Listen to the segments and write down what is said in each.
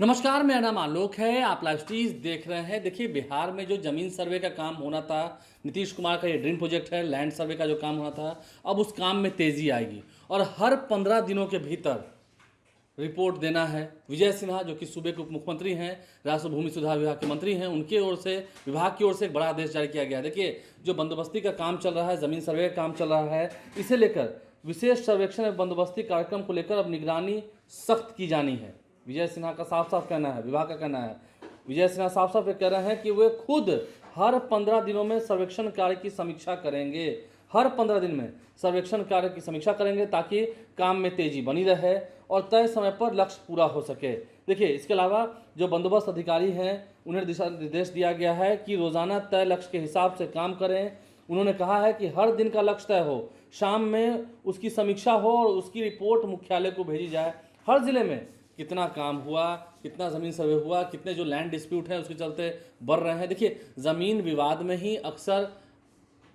नमस्कार, मेरा नाम आलोक है। आप लाइव स्ट्रीज देख रहे हैं। देखिए, बिहार में जो ज़मीन सर्वे का काम होना था, नीतीश कुमार का ये ड्रीम प्रोजेक्ट है, लैंड सर्वे का जो काम होना था, अब उस काम में तेज़ी आएगी और हर 15 दिनों के भीतर रिपोर्ट देना है। विजय सिन्हा जो कि सूबे के उप मुख्यमंत्री हैं, राष्ट्रीय भूमि सुधार विभाग के मंत्री हैं, उनके ओर से विभाग की ओर से एक बड़ा आदेश जारी किया गया है। देखिए, जो बंदोबस्ती का काम चल रहा है, ज़मीन सर्वे का काम चल रहा है, इसे लेकर विशेष सर्वेक्षण एवं बंदोबस्ती कार्यक्रम को लेकर अब निगरानी सख्त की जानी है। विजय सिन्हा का साफ साफ कहना है, विभाग का कहना है, विजय सिन्हा साफ साफ ये कह रहे हैं कि वे खुद हर 15 दिनों में सर्वेक्षण कार्य की समीक्षा करेंगे। हर 15 दिन में सर्वेक्षण कार्य की समीक्षा करेंगे ताकि काम में तेजी बनी रहे और तय समय पर लक्ष्य पूरा हो सके। देखिए, इसके अलावा जो बंदोबस्त अधिकारी हैं उन्हें दिशा निर्देश दिया गया है कि रोजाना तय लक्ष्य के हिसाब से काम करें। उन्होंने कहा है कि हर दिन का लक्ष्य तय हो, शाम में उसकी समीक्षा हो और उसकी रिपोर्ट मुख्यालय को भेजी जाए। हर जिले में कितना काम हुआ, कितना ज़मीन सर्वे हुआ, कितने जो लैंड डिस्प्यूट हैं उसके चलते बढ़ रहे हैं। देखिए, ज़मीन विवाद में ही अक्सर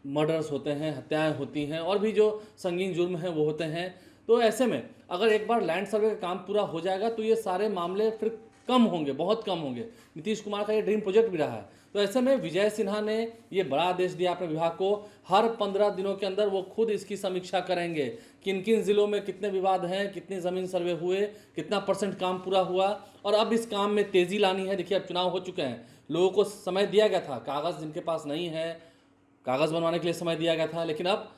मर्डर्स होते हैं, हत्याएं होती हैं और भी जो संगीन जुर्म हैं वो होते हैं। तो ऐसे में अगर एक बार लैंड सर्वे का काम पूरा हो जाएगा तो ये सारे मामले फिर कम होंगे, बहुत कम होंगे। नीतीश कुमार का ये ड्रीम प्रोजेक्ट भी रहा है। तो ऐसे में विजय सिन्हा ने ये बड़ा आदेश दिया अपने विभाग को, हर 15 दिनों के अंदर वो खुद इसकी समीक्षा करेंगे। किन किन जिलों में कितने विवाद हैं, कितने ज़मीन सर्वे हुए, कितना % काम पूरा हुआ और अब इस काम में तेज़ी लानी है। देखिए, अब चुनाव हो चुके हैं, लोगों को समय दिया गया था, कागज़ जिनके पास नहीं है कागज़ बनवाने के लिए समय दिया गया था, लेकिन अब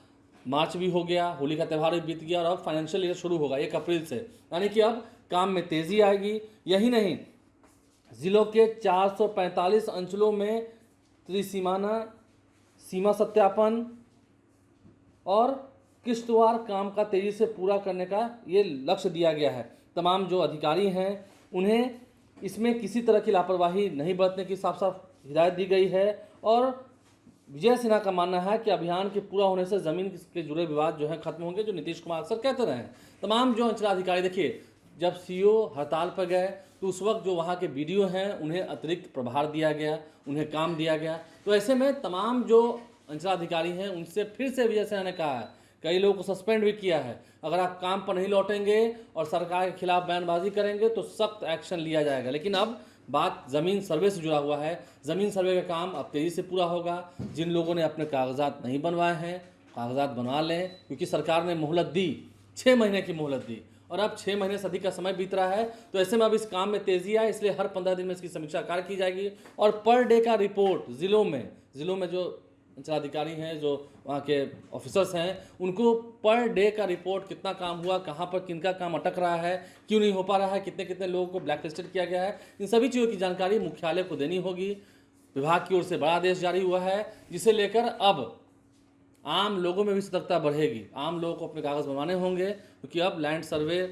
मार्च भी हो गया, होली का त्यौहार भी बीत गया और अब फाइनेंशियल ईयर शुरू होगा 1 अप्रैल से, यानी कि अब काम में तेज़ी आएगी। यही नहीं, जिलों के 445 अंचलों में त्रिसीमाना सीमा सत्यापन और किश्तवार काम का तेज़ी से पूरा करने का ये लक्ष्य दिया गया है। तमाम जो अधिकारी हैं उन्हें इसमें किसी तरह की लापरवाही नहीं बरतने की साफ साफ हिदायत दी गई है और विजय सिन्हा का मानना है कि अभियान के पूरा होने से ज़मीन के जुड़े विवाद जो हैं खत्म होंगे, जो नीतीश कुमार अक्सर कहते रहे हैं। तमाम जो अंचलाधिकारी, देखिए, जब सीओ हड़ताल पर गए तो उस वक्त जो वहाँ के बीडीओ हैं उन्हें अतिरिक्त प्रभार दिया गया, उन्हें काम दिया गया। तो ऐसे में तमाम जो अंचलाधिकारी हैं उनसे फिर से विजय सिन्हा ने कहा है, कई लोगों को सस्पेंड भी किया है, अगर आप काम पर नहीं लौटेंगे और सरकार के खिलाफ बयानबाजी करेंगे तो सख्त एक्शन लिया जाएगा। लेकिन अब बात ज़मीन सर्वे से जुड़ा हुआ है। ज़मीन सर्वे का काम अब तेज़ी से पूरा होगा। जिन लोगों ने अपने कागजात नहीं बनवाए हैं, कागजात बनवा लें, क्योंकि सरकार ने मोहलत दी, 6 महीने की मोहलत दी और अब 6 महीने से अधिक का समय बीत रहा है। तो ऐसे में अब इस काम में तेज़ी आए, इसलिए हर 15 दिन में इसकी समीक्षा कार्य की जाएगी और पर डे का रिपोर्ट जिलों में जो अंचलाधिकारी हैं, जो वहाँ के ऑफिसर्स हैं, उनको पर डे का रिपोर्ट, कितना काम हुआ, कहाँ पर किनका काम अटक रहा है, क्यों नहीं हो पा रहा है, कितने कितने लोगों को ब्लैक लिस्टेड किया गया है, इन सभी चीज़ों की जानकारी मुख्यालय को देनी होगी। विभाग की ओर से बड़ा आदेश जारी हुआ है, जिसे लेकर अब आम लोगों में भी सतर्कता बढ़ेगी। आम लोगों को अपने कागज़ बनवाने होंगे क्योंकि अब लैंड सर्वे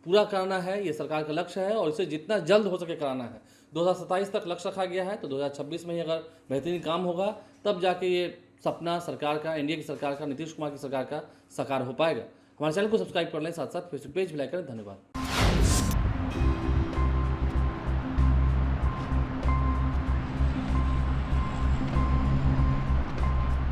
पूरा कराना है, ये सरकार का लक्ष्य है और इसे जितना जल्द हो सके कराना है। 2027 तक लक्ष्य रखा गया है, तो 2026 में ही अगर बेहतरीन काम होगा तब जाके ये सपना सरकार का, एनडीए की सरकार का, नीतीश कुमार की सरकार का साकार हो पाएगा। हमारे चैनल को सब्सक्राइब कर लें, साथ साथ फेसबुक पेज भी लाइक करें। धन्यवाद।